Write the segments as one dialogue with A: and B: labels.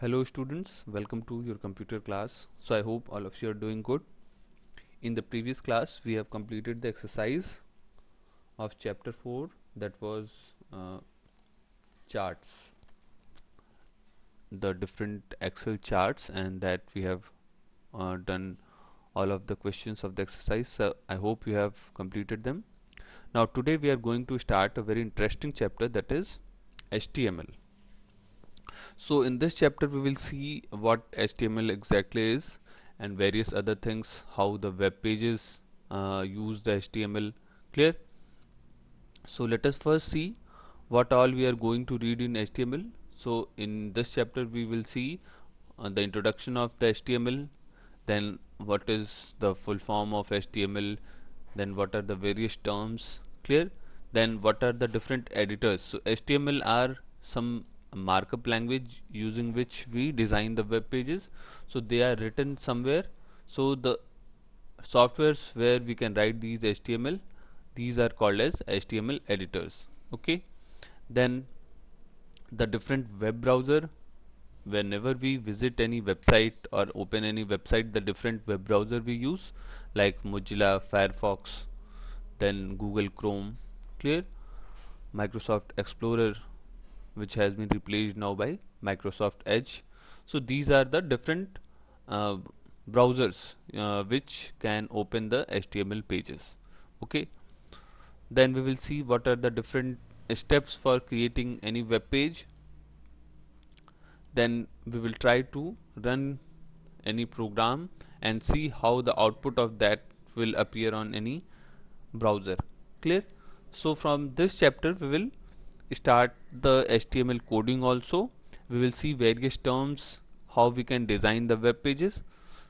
A: Hello students, welcome to your computer class. So I hope all of you are doing good. In the previous class we have completed the exercise of chapter 4, that was charts, the different Excel charts, and that we have done all of the questions of the exercise. So I hope you have completed them. Now today we are going to start a very interesting chapter, that is HTML. So in this chapter we will see what HTML exactly is and various other things, how the web pages use the HTML. Clear? So let us first see what all we are going to read in HTML. So in this chapter we will see the introduction of the HTML, then what is the full form of HTML, then what are the various terms. Clear? Then what are the different editors. So HTML are some markup language using which we design the web pages. So they are written somewhere. So the softwares where we can write these HTML, these are called as HTML editors. Okay, then the different web browser, whenever we visit any website or open any website, the different web browser we use, like Mozilla, Firefox, then Google Chrome. Clear? Microsoft Explorer, which has been replaced now by Microsoft Edge. So these are the different uh, browsers which can open the HTML pages. Okay, then we will see what are the different steps for creating any web page. Then we will try to run any program and see how the output of that will appear on any browser. Clear? So from this chapter we will start the HTML coding also. We will see various terms, how we can design the web pages.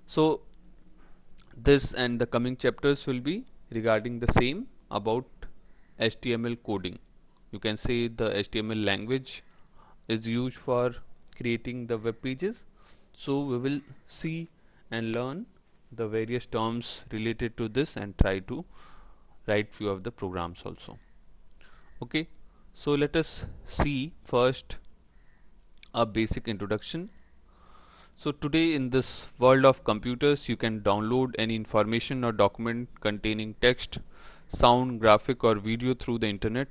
A: So this and the coming chapters will be regarding the same, about HTML coding. You can say the HTML language is used for creating the web pages. So we will see and learn the various terms related to this and try to write few of the programs also. Okay, so let us see first a basic introduction. So today in this world of computers, you can download any information or document containing text, sound, graphic or video through the internet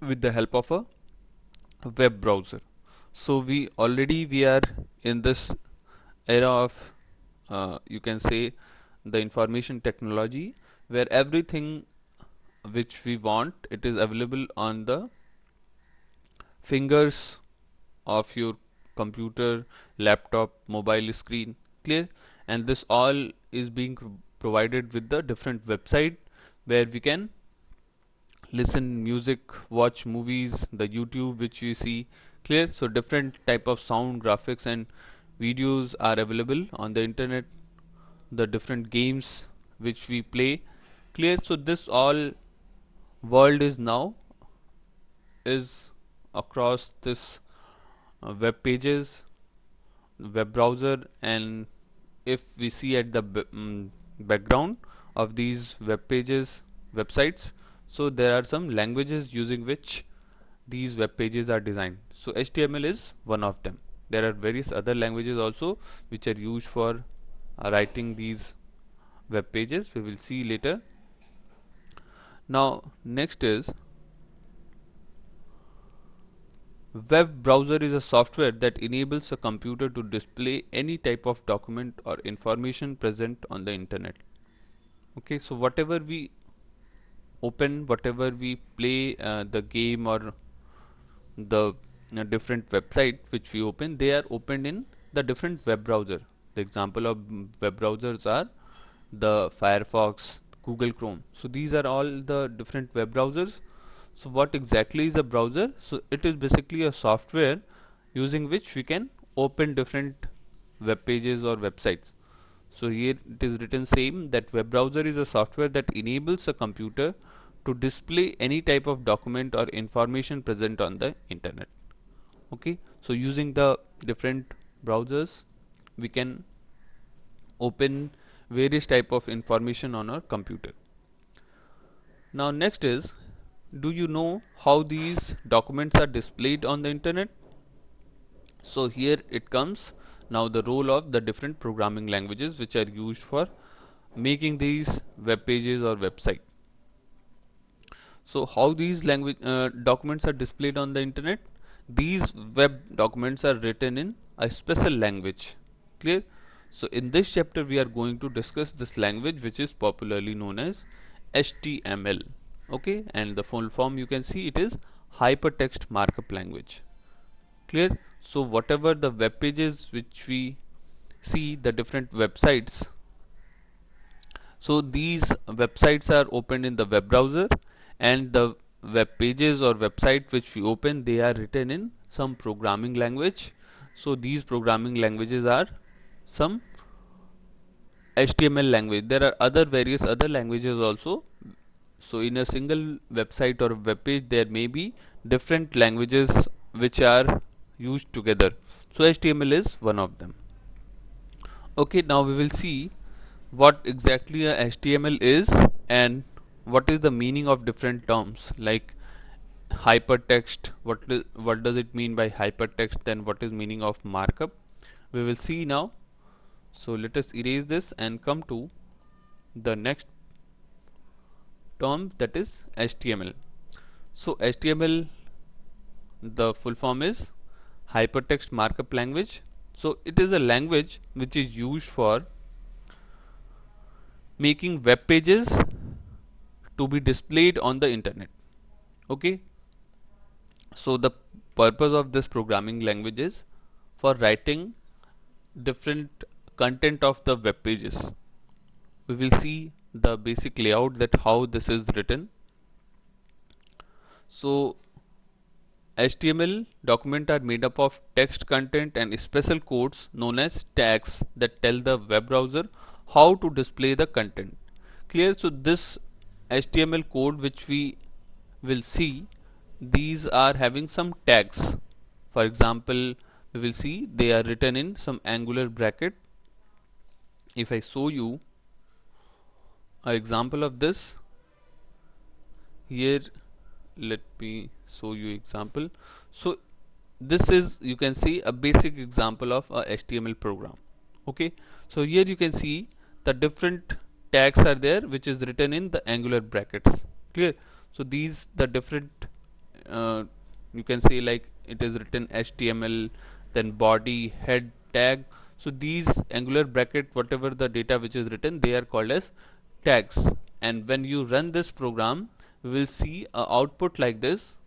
A: with the help of a web browser. So we are in this era of you can say the information technology, where everything which we want, it is available on the fingers of your computer, laptop, mobile screen. Clear? And this all is being provided with the different website where we can listen music, watch movies, the YouTube which we see. Clear? So different type of sound, graphics and videos are available on the internet, the different games which we play. Clear? So this all world is now is across this web pages, web browser. And if we see at the background of these web pages, websites, so there are some languages using which these web pages are designed. So HTML is one of them. There are various other languages also which are used for writing these web pages. We will see later. Now next is, web browser is a software that enables a computer to display any type of document or information present on the internet. Okay, so whatever we open, whatever we play, the game or the different website which we open, they are opened in the different web browser. The example of web browsers are the Firefox, Google Chrome. So these are all the different web browsers. So what exactly is a browser? So it is basically a software using which we can open different web pages or websites. So here it is written same, that web browser is a software that enables a computer to display any type of document or information present on the internet. Okay, so using the different browsers we can open various type of information on our computer. Now next is, do you know how these documents are displayed on the internet? So here it comes now the role of the different programming languages which are used for making these web pages or website. So how these language documents are displayed on the internet? These web documents are written in a special language. Clear? So in this chapter we are going to discuss this language which is popularly known as HTML. Okay, and the full form you can see it is Hypertext Markup Language. Clear? So whatever the web pages which we see, the different websites, so these websites are opened in the web browser, and the web pages or website which we open, they are written in some programming language. So these programming languages are some HTML language. There are other various other languages also. So in a single website or web page there may be different languages which are used together. So HTML is one of them. Okay, now we will see what exactly a HTML is and what is the meaning of different terms like hypertext. What does it mean by hypertext? Then what is meaning of markup? We will see now. So let us erase this and come to the next term, that is HTML. So HTML, the full form is Hypertext Markup Language. So it is a language which is used for making web pages to be displayed on the internet. Okay, so the purpose of this programming language is for writing different content of the web pages. We will see the basic layout, that how this is written. So HTML documents are made up of text content and special codes known as tags that tell the web browser how to display the content. Clear? So this HTML code which we will see, these are having some tags. For example, we will see they are written in some angular bracket. If I show you an example of this, here let me show you example. So this is, you can see, a basic example of a HTML program. Okay, so here you can see the different tags are there which is written in the angular brackets. Clear? So these the different you can say like it is written HTML, then body, head, tag. So these angular bracket, whatever the data which is written, they are called as tags. And when you run this program, we will see a output like this.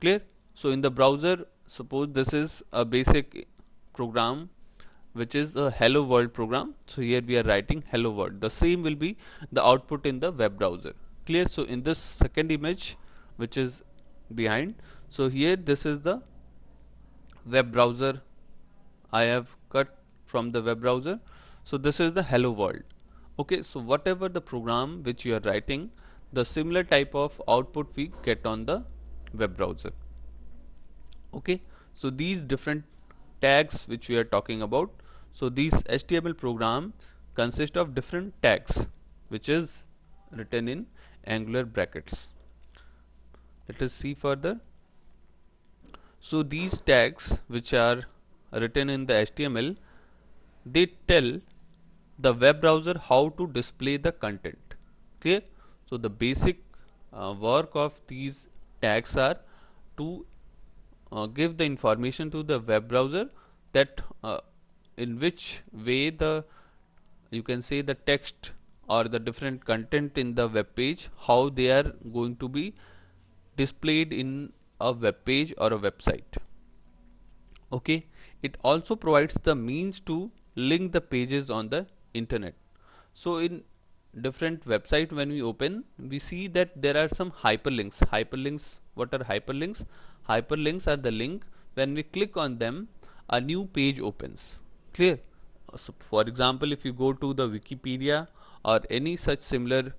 A: Clear? So in the browser, suppose this is a basic program which is a hello world program. So here we are writing hello world. The same will be the output in the web browser. Clear? So in this second image which is behind, so here this is the web browser I have cut from the web browser. So this is the hello world. Okay, so whatever the program which you are writing, the similar type of output we get on the web browser. Okay, so these different tags which we are talking about, so these HTML program consist of different tags which is written in angular brackets. Let us see further. So these tags which are written in the HTML, they tell the web browser how to display the content. Clear? So the basic work of these tags are to give the information to the web browser that in which way the, you can say, the text or the different content in the web page, how they are going to be displayed in a web page or a website. Okay, it also provides the means to link the pages on the internet. So in different website when we open, we see that there are some hyperlinks. What are hyperlinks? Hyperlinks are the link, when we click on them a new page opens. Clear? So for example, if you go to the Wikipedia or any such similar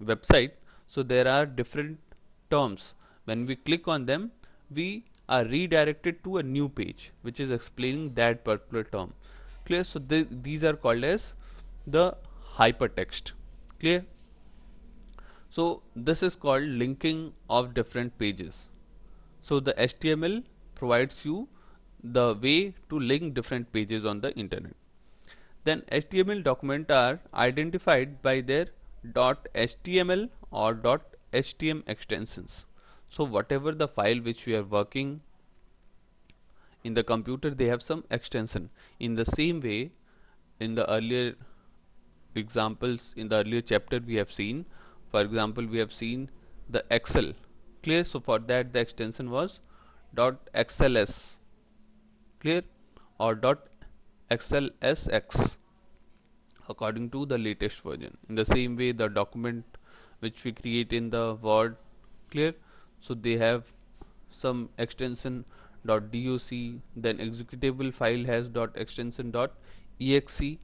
A: website, so there are different terms. When we click on them, we are redirected to a new page which is explaining that particular term. Clear? So these are called as the hypertext. Clear? So this is called linking of different pages. So the HTML provides you the way to link different pages on the internet. Then HTML documents are identified by their .html or .htm extensions. So whatever the file which we are working in the computer, they have some extension. In the same way, in the earlier examples, in the earlier chapter we have seen, for example, we have seen the Excel. Clear? So for that the extension was .xls, clear, or .xlsx according to the latest version. In the same way, the document which we create in the Word, clear, so they have some extension .doc, then executable file has extension .exe,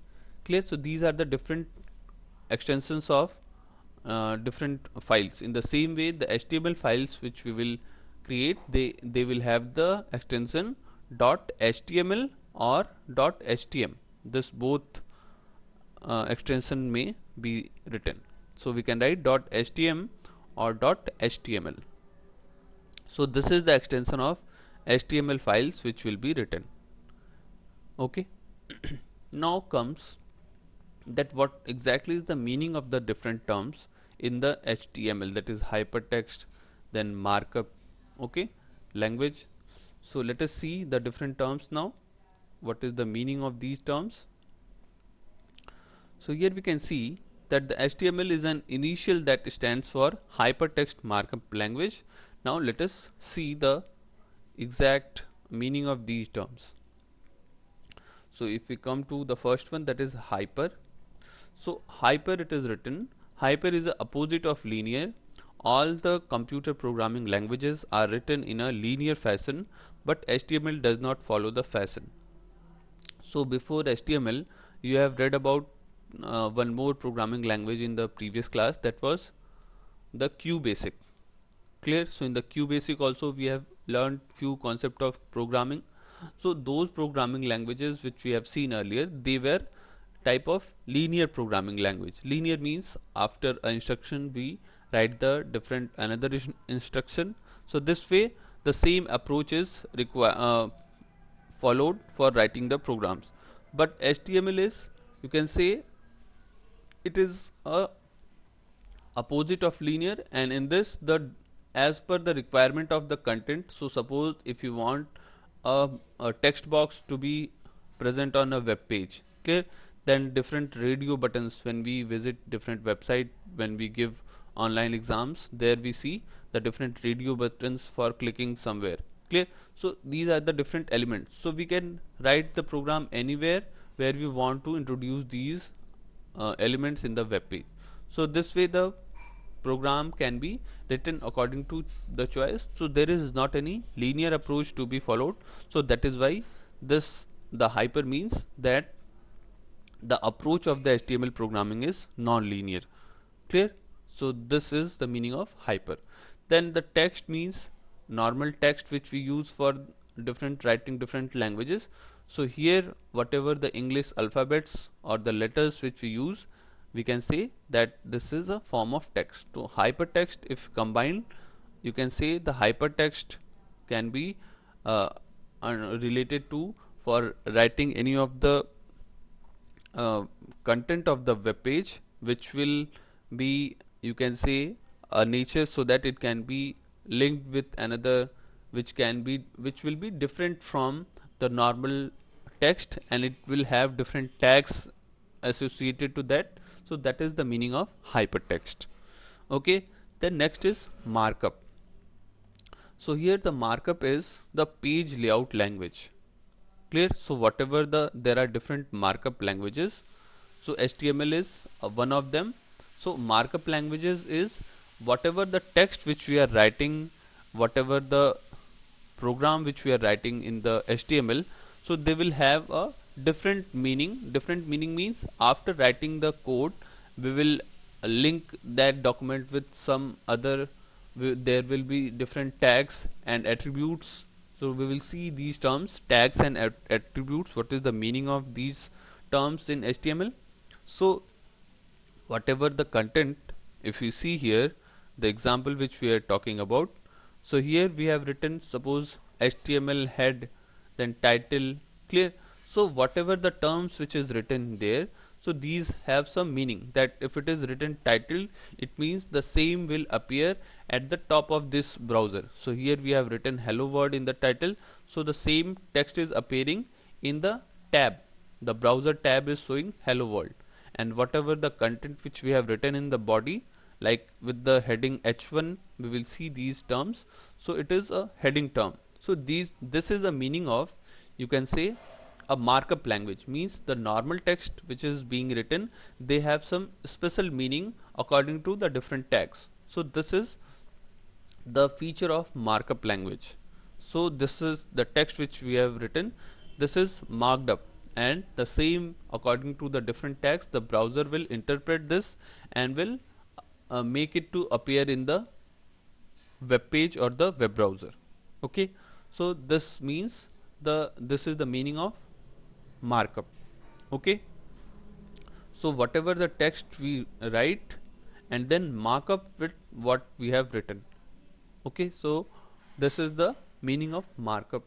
A: clear. So these are the different extensions of different files. In the same way, the HTML files which we will create, they will have the extension .html or .htm. This both extension may be written. So we can write .htm or .html. So this is the extension of HTML files which will be written. Okay. Now comes that what exactly is the meaning of the different terms in the HTML, that is hypertext, then markup, okay, language. So let us see the different terms now. What is the meaning of these terms? So here we can see that the HTML is an initial that stands for hypertext markup language. Now let us see the exact meaning of these terms. So if we come to the first one, that is hyper. So hyper, it is written, hyper is the opposite of linear. All the computer programming languages are written in a linear fashion, but HTML does not follow the fashion. So before HTML, you have read about one more programming language in the previous class, that was the QBasic. Clear? So in the QBasic also we have learned few concept of programming. So those programming languages which we have seen earlier, they were type of linear programming language. Linear means after an instruction we write the different another instruction. So this way the same approach is followed for writing the programs. But HTML is, you can say, it is a opposite of linear, and in this, the as per the requirement of the content. So suppose if you want a text box to be present on a web page, okay, then different radio buttons, when we visit different website, when we give online exams, there we see the different radio buttons for clicking somewhere, clear. So these are the different elements. So we can write the program anywhere where we want to introduce these elements in the web page. So this way the program can be written according to the choice. So there is not any linear approach to be followed. So that is why this, the hyper, means that the approach of the HTML programming is non-linear, clear. So this is the meaning of hyper. Then the text means normal text which we use for different writing different languages. So here whatever the English alphabets or the letters which we use, we can say that this is a form of text. So hypertext, if combined, you can say the hypertext can be related to for writing any of the content of the web page, which will be, you can say, a nature, so that it can be linked with another, which will be different from the normal text, and it will have different tags associated to that. So that is the meaning of hypertext. Okay, then next is markup. So here the markup is the page layout language, clear. So whatever there are different markup languages, so HTML is one of them. So markup languages is whatever the text which we are writing, whatever the program which we are writing in the HTML, so they will have a different meaning. Different meaning means after writing the code, we will link that document with some other, there will be different tags and attributes. So we will see these terms, tags and attributes, what is the meaning of these terms in HTML. So whatever the content, if you see here the example which we are talking about, so here we have written, suppose HTML head, then title. Clear? So whatever the terms which is written there, so these have some meaning, that if it is written title, it means the same will appear at the top of this browser. So here we have written hello world in the title, so the same text is appearing in the tab. The browser tab is showing hello world, and whatever the content which we have written in the body, like with the heading h1, we will see these terms. So it is a heading term. So this is the meaning of, you can say, a markup language. Means the normal text which is being written, they have some special meaning according to the different tags. So this is the feature of markup language. So this is the text which we have written, this is marked up, and the same according to the different tags, the browser will interpret this and will make it to appear in the web page or the web browser. Okay, so this means this is the meaning of markup. Okay, so whatever the text we write and then mark up with what we have written. Okay, so this is the meaning of markup.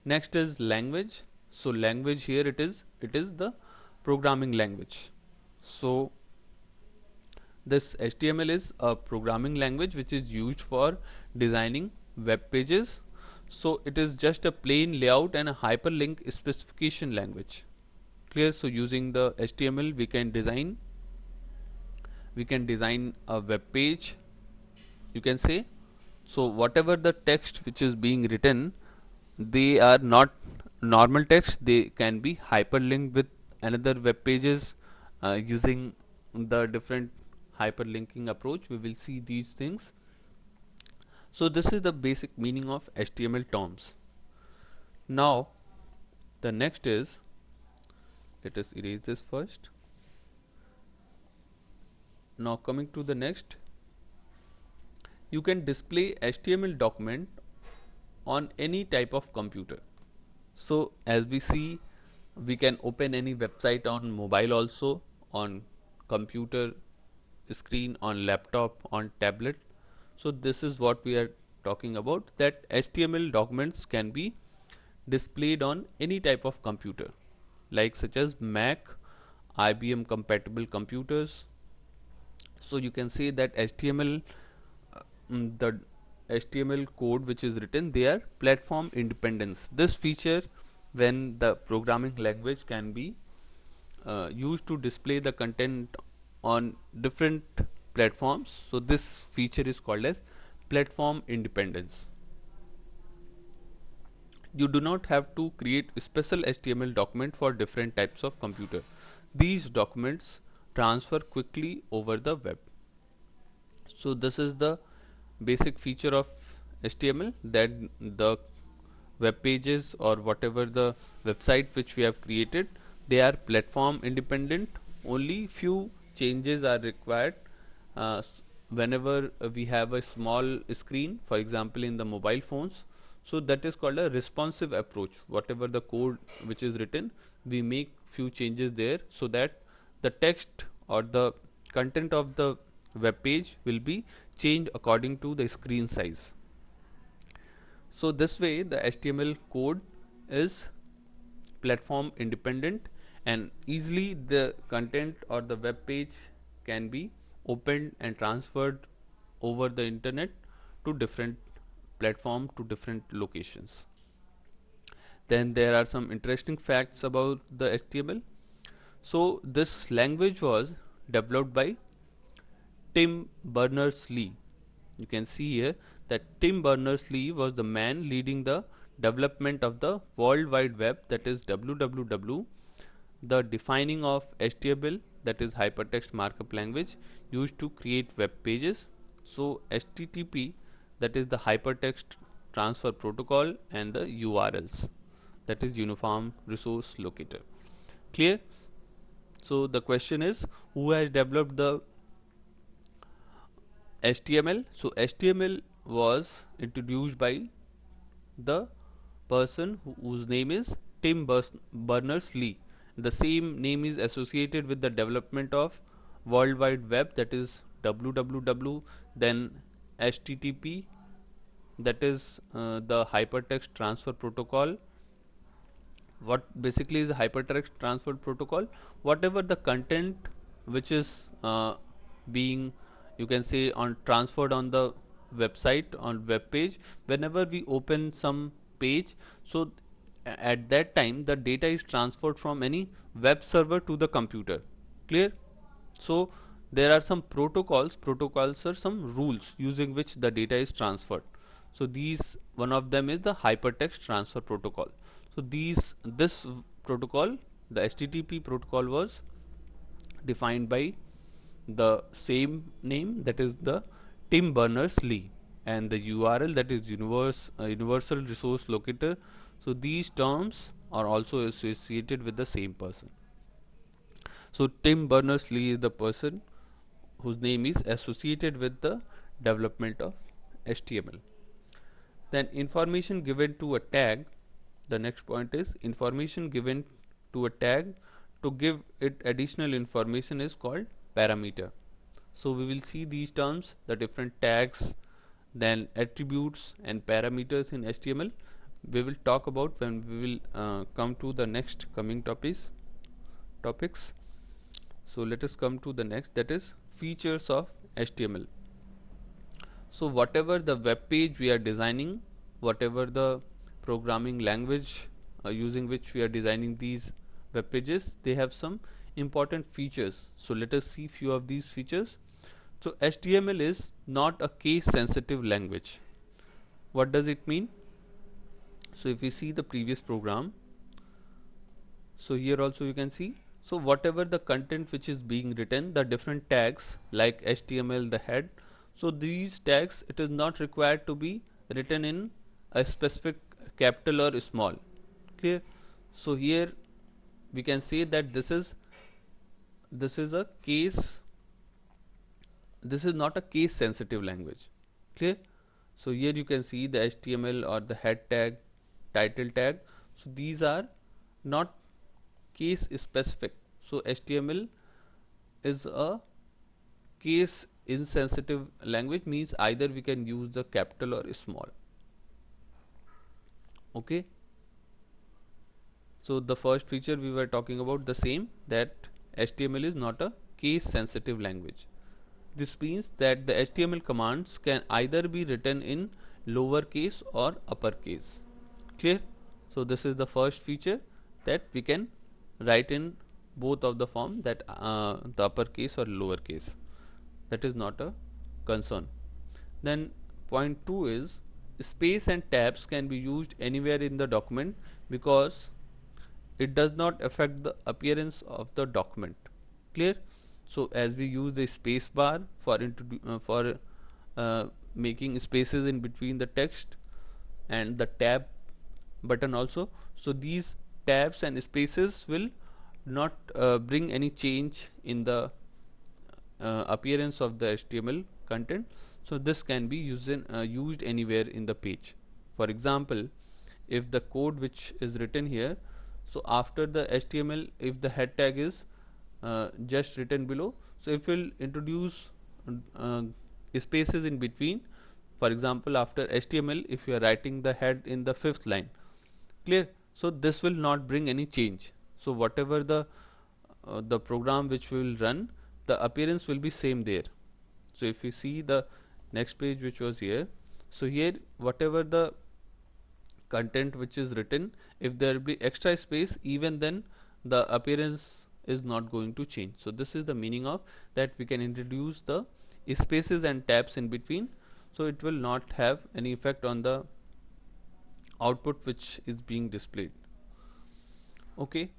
A: Next is language. So language, here it is the programming language. So this HTML is a programming language which is used for designing web pages. So it is just a plain layout and a hyperlink specification language. Clear? So using the HTML we can design a web page, you can say. So whatever the text which is being written, they are not normal text, they can be hyperlinked with another web pages using the different hyperlinking approach. We will see these things. So this is the basic meaning of HTML terms. Now the next is, let us erase this first. Now coming to the next, you can display HTML document on any type of computer. So as we see, we can open any website on mobile also, on computer screen, on laptop, on tablet. So this is what we are talking about, that HTML documents can be displayed on any type of computer, like such as Mac, IBM compatible computers. So you can say that HTML, the HTML code which is written, they are platform independence. This feature, when the programming language can be used to display the content on different platforms, so this feature is called as platform independence. You do not have to create a special HTML document for different types of computer. These documents transfer quickly over the web. So this is the basic feature of HTML, that the web pages or whatever the website which we have created, they are platform independent. Only few changes are required whenever we have a small screen, for example in the mobile phones. So that is called a responsive approach. Whatever the code which is written, we make few changes there, so that the text or the content of the web page will be changed according to the screen size. So this way the HTML code is platform independent, and easily the content or the web page can be opened and transferred over the internet to different platform, to different locations. Then there are some interesting facts about the HTML. So this language was developed by Tim Berners-Lee. You can see here that Tim Berners-Lee was the man leading the development of the World Wide Web, that is WWW, the defining of HTML, that is hypertext markup language, used to create web pages. So HTTP, that is the hypertext transfer protocol, and the URLs, that is uniform resource locator. Clear? So the question is, who has developed the HTML? So HTML was introduced by the person whose name is Tim Berners-Lee. The same name is associated with the development of World Wide Web, that is WWW, then HTTP, that is the hypertext transfer protocol, What basically is a hypertext transfer protocol? Whatever the content which is being, you can say, on transferred on the website, on web page, whenever we open some page, so at that time the data is transferred from any web server to the computer. Clear? So there are some protocols are some rules using which the data is transferred. So these, one of them is the hypertext transfer protocol. So this protocol, the HTTP protocol, was defined by the same name, that is the Tim Berners-Lee, and the URL, that is Universal Resource Locator. So these terms are also associated with the same person. So Tim Berners-Lee is the person whose name is associated with the development of HTML. Then information given to a tag, the next point is information given to a tag to give it additional information is called parameter. So we will see these terms, the different tags, then attributes and parameters in HTML. We will talk about when we will come to the next coming topics. So let us come to the next, that is features of HTML. So whatever the web page we are designing, whatever the programming language using which we are designing these web pages, they have some important features. So let us see few of these features. So HTML is not a case sensitive language. What does it mean? So if we see the previous program, so here also you can see, so whatever the content which is being written, the different tags like HTML, the head, so these tags, it is not required to be written in a specific capital or small. Clear? So here we can say that this is a case, this is not a case sensitive language. Clear? So here you can see the HTML or the head tag, title tag, so these are not case specific. So HTML is a case insensitive language, means either we can use the capital or small. Okay, so the first feature we were talking about the same, that HTML is not a case sensitive language. This means that the HTML commands can either be written in lowercase or uppercase. Clear? So this is the first feature, that we can write in both of the form, that the uppercase or lowercase. That is not a concern. Then point 2 is space and tabs can be used anywhere in the document because it does not affect the appearance of the document. Clear? So as we use the space bar for making spaces in between the text, and the tab button also, so these tabs and spaces will not bring any change in the appearance of the HTML content. So this can be used anywhere in the page. For example, if the code which is written here, so after the HTML, if the head tag is just written below, so if we'll introduce spaces in between, for example after HTML, if you are writing the head in the 5th line, clear, so this will not bring any change. So whatever the program which we will run, the appearance will be same there. So if you see the next page which was here, so here whatever the content which is written, if there will be extra space, even then the appearance is not going to change. So this is the meaning of that we can introduce the spaces and tabs in between, so it will not have any effect on the output which is being displayed. Okay,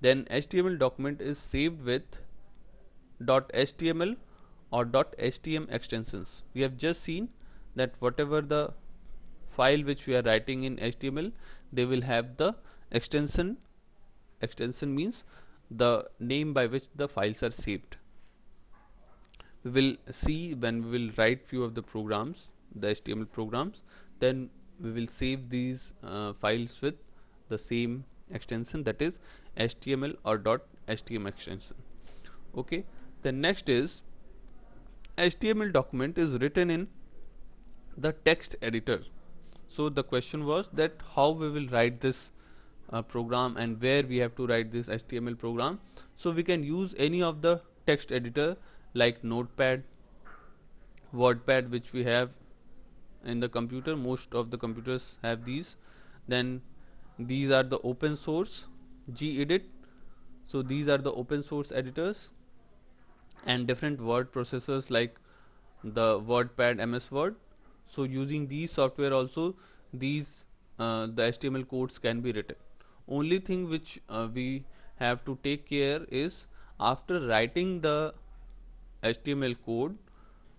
A: then HTML document is saved with .html or .htm extensions. We have just seen that whatever the file which we are writing in HTML, they will have the extension. Extension means the name by which the files are saved. We will see when we will write few of the programs, the HTML programs, then we will save these files with the same extension, that is HTML or .htm extension. Okay, the next is HTML document is written in the text editor. So the question was that how we will write this program and where we have to write this HTML program. So we can use any of the text editor like Notepad, WordPad, which we have in the computer. Most of the computers have these. Then these are the open source gedit. So these are the open source editors, and different word processors like the WordPad, MS Word. So using these software also, these the HTML codes can be written. Only thing which we have to take care is, after writing the HTML code,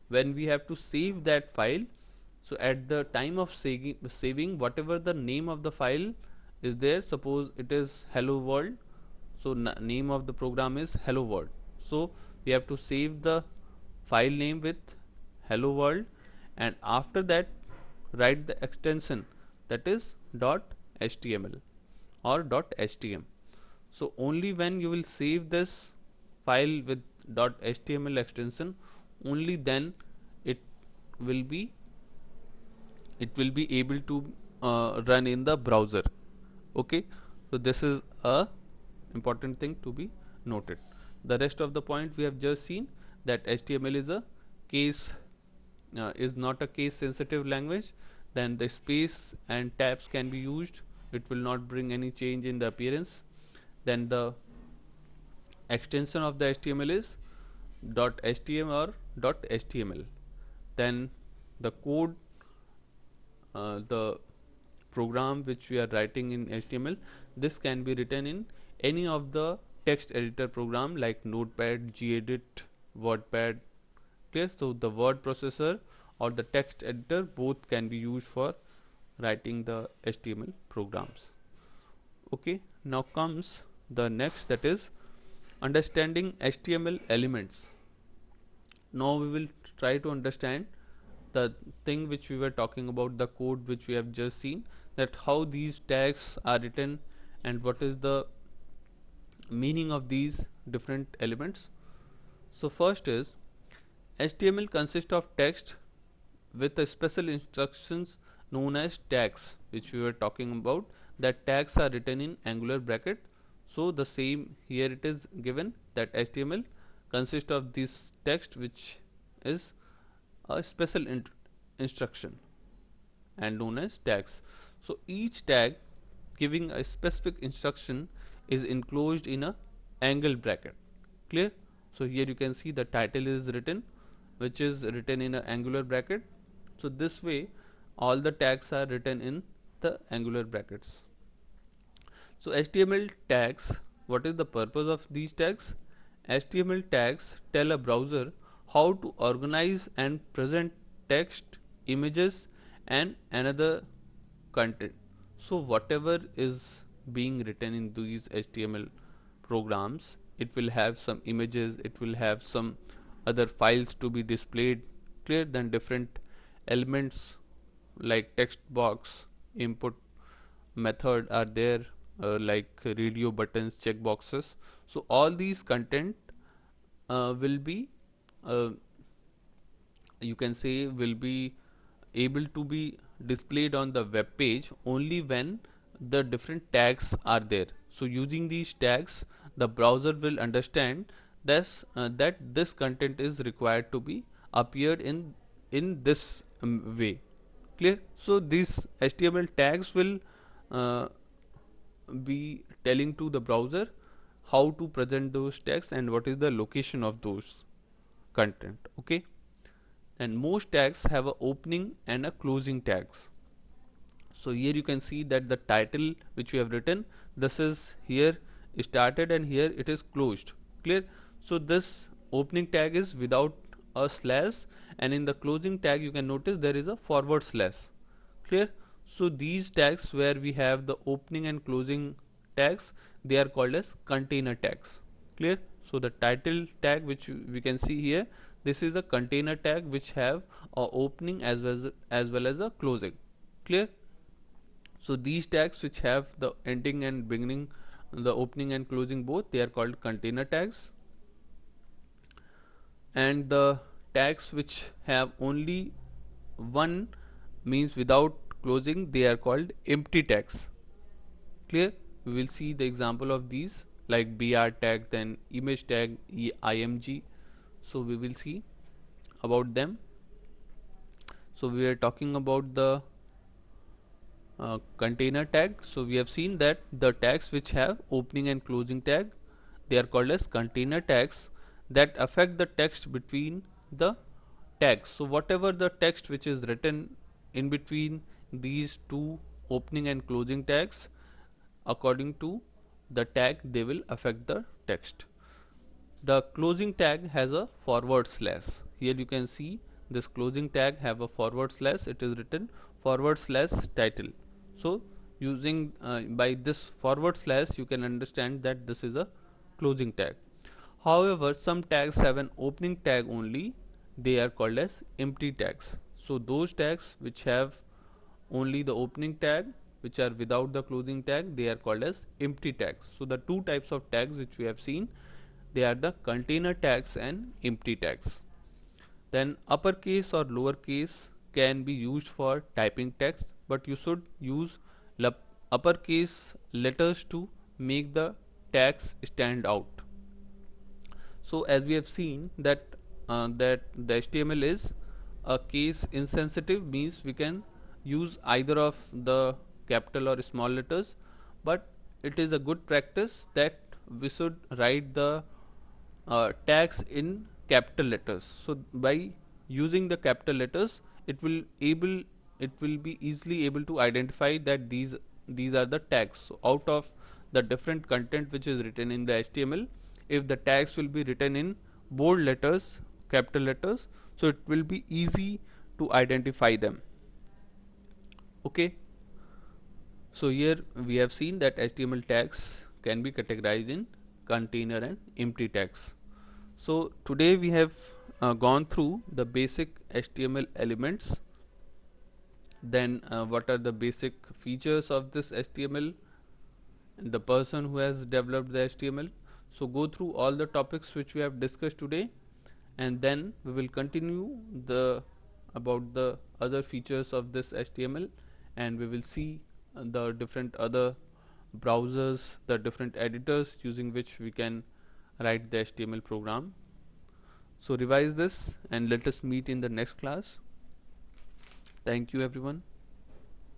A: when we have to save that file, so at the time of saving whatever the name of the file is there, suppose it is hello world, so name of the program is hello world, so we have to save the file name with hello world, and after that write the extension, that is .html or .htm. So only when you will save this file with .html extension, only then it will be able to run in the browser. Okay, so this is a important thing to be noted. The rest of the point we have just seen, that HTML is a case is not a case sensitive language. Then the space and tabs can be used, it will not bring any change in the appearance. Then the extension of the HTML is .htm or .html. Then the code, the program which we are writing in HTML, this can be written in any of the text editor program like Notepad, gedit, WordPad. Clear? So the word processor or the text editor both can be used for writing the HTML programs. Okay, now comes the next, that is understanding HTML elements. Now we will try to understand the thing which we were talking about, the code which we have just seen, that how these tags are written and what is the meaning of these different elements. So first is, HTML consists of text with a special instructions known as tags, which we were talking about, that tags are written in angular bracket. So the same here it is given, that HTML consists of this text which is a special instruction and known as tags. So each tag giving a specific instruction is enclosed in a angle bracket. Clear? So here you can see the title is written, which is written in an angular bracket. So this way all the tags are written in the angular brackets. So HTML tags, what is the purpose of these tags? HTML tags tell a browser how to organize and present text, images and another content. So whatever is being written in these HTML programs, it will have some images, it will have some other files to be displayed. Clear? Then different elements like text box, input method are there, like radio buttons, check boxes. So all these content will be you can say will be able to be displayed on the web page only when the different tags are there. So using these tags, the browser will understand this that this content is required to be appeared in this way. Clear? So these HTML tags will uh, be telling to the browser how to present those tags and what is the location of those content. Okay, and most tags have a opening and a closing tags. So here you can see that the title which we have written, this is here started and here it is closed. Clear? So this opening tag is without a slash, and in the closing tag you can notice there is a forward slash. Clear? So these tags where we have the opening and closing tags, they are called as container tags. Clear? So the title tag which we can see here, this is a container tag which have a opening as well as a closing. Clear? So these tags which have the ending and beginning, the opening and closing both, they are called container tags. And the tags which have only one, means without closing, they are called empty tags. Clear? we will see the example of these like br tag, then image tag, img. So we will see about them. So we are talking about the container tag. So we have seen that the tags which have opening and closing tag, they are called as container tags that affect the text between the tags. So whatever the text which is written in between these two opening and closing tags, according to the tag, they will affect the text. The closing tag has a forward slash. Here you can see this closing tag have a forward slash. It is written forward slash title. So using by this forward slash, you can understand that this is a closing tag. However, some tags have an opening tag only. They are called as empty tags. So those tags which have only the opening tag, which are without the closing tag, they are called as empty tags. So the two types of tags which we have seen, they are the container tags and empty tags. Then uppercase or lowercase can be used for typing text, but you should use uppercase letters to make the tags stand out. So as we have seen that that the HTML is a case insensitive, means we can use either of the capital or small letters, but it is a good practice that we should write the tags in capital letters. So by using the capital letters, it will be easily able to identify that these are the tags. So out of the different content which is written in the HTML, if the tags will be written in bold letters, capital letters, so it will be easy to identify them. Okay, so here we have seen that HTML tags can be categorized in container and empty tags. So today we have gone through the basic HTML elements, then what are the basic features of this HTML, and the person who has developed the HTML. So go through all the topics which we have discussed today, and then we will continue the about the other features of this HTML, and we will see the different other browsers, the different editors using which we can write the HTML program. So revise this and let us meet in the next class. Thank you everyone.